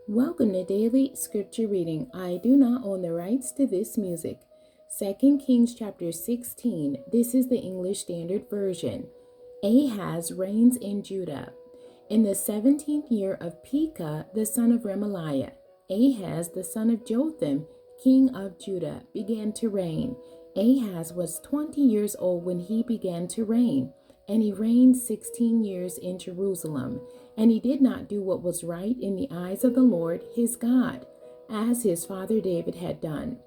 Welcome to Daily Scripture Reading. I do not own the rights to this music. 2 Kings chapter 16. This is the English Standard Version. Ahaz reigns in Judah. In the 17th year of Pekah, the son of Remaliah, Ahaz, the son of Jotham, king of Judah, began to reign. Ahaz was 20 years old when he began to reign, and he reigned 16 years in Jerusalem. And he did not do what was right in the eyes of the Lord his God, as his father David had done.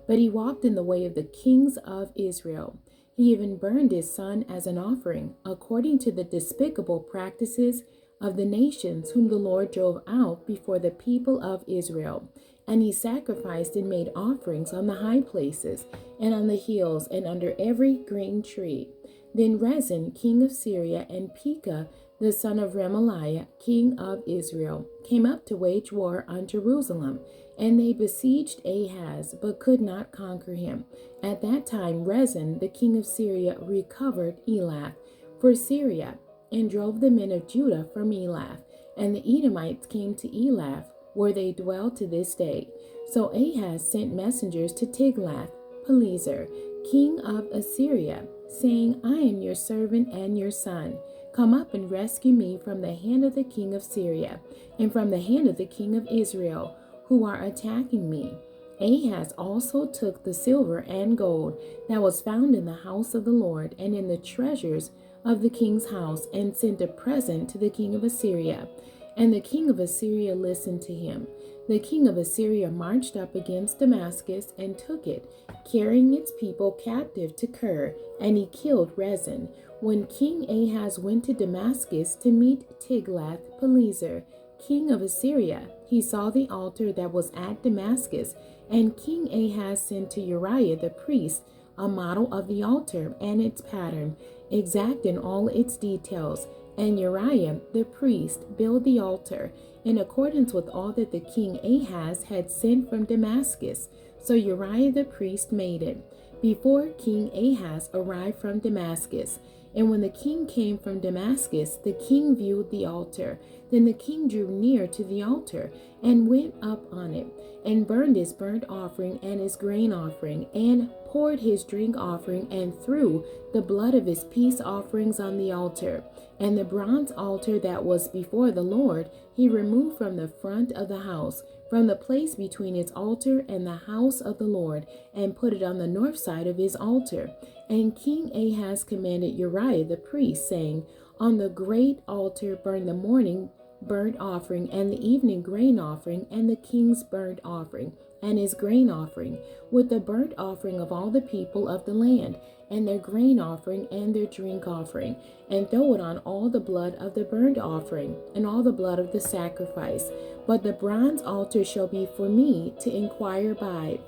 But he walked in the way of the kings of Israel. He even burned his son as an offering, according to the despicable practices of the nations whom the Lord drove out before the people of Israel. And he sacrificed and made offerings on the high places, and on the hills, and under every green tree. Then Rezin, king of Syria, and Pekah, the son of Remaliah, king of Israel, came up to wage war on Jerusalem, and they besieged Ahaz, but could not conquer him. At that time Rezin, the king of Syria, recovered Elath for Syria, and drove the men of Judah from Elath. And the Edomites came to Elath, where they dwell to this day. So Ahaz sent messengers to Tiglath-Pileser, king of Assyria, saying, I am your servant and your son. Come up and rescue me from the hand of the king of Syria, and from the hand of the king of Israel, who are attacking me. Ahaz also took the silver and gold that was found in the house of the Lord and in the treasures of the king's house, and sent a present to the king of Assyria. And the king of Assyria listened to him. The king of Assyria marched up against Damascus and took it, carrying its people captive to Kir, and he killed Rezin. When King Ahaz went to Damascus to meet Tiglath-Pileser, king of Assyria, he saw the altar that was at Damascus, and King Ahaz sent to Uriah the priest a model of the altar and its pattern, exact in all its details. And Uriah the priest built the altar in accordance with all that the king Ahaz had sent from Damascus. So Uriah the priest made it before King Ahaz arrived from Damascus. And when the king came from Damascus, the king viewed the altar. Then the king drew near to the altar and went up on it, and burned his burnt offering and his grain offering, and poured his drink offering, and threw the blood of his peace offerings on the altar. And the bronze altar that was before the Lord he removed from the front of the house, from the place between its altar and the house of the Lord, and put it on the north side of his altar. And King Ahaz commanded Uriah the priest, saying, On the great altar burn the morning burnt offering, and the evening grain offering, and the king's burnt offering, and his grain offering, with the burnt offering of all the people of the land, and their grain offering, and their drink offering, and throw it on all the blood of the burnt offering, and all the blood of the sacrifice. But the bronze altar shall be for me to inquire by.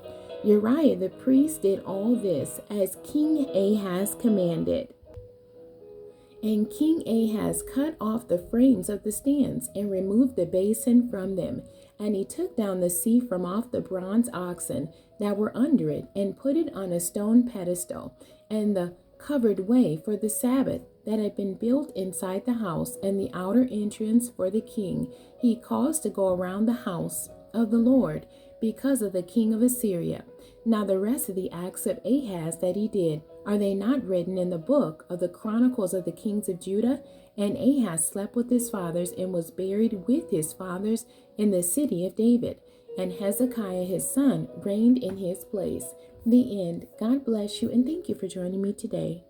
Uriah the priest did all this as King Ahaz commanded. And King Ahaz cut off the frames of the stands, and removed the basin from them. And he took down the sea from off the bronze oxen that were under it, and put it on a stone pedestal, and the covered way for the Sabbath that had been built inside the house, and the outer entrance for the king, he caused to go around the house of the Lord, because of the king of Assyria. Now the rest of the acts of Ahaz that he did, are they not written in the book of the Chronicles of the kings of Judah? And Ahaz slept with his fathers, and was buried with his fathers in the city of David. And Hezekiah his son reigned in his place. The end. God bless you, and thank you for joining me today.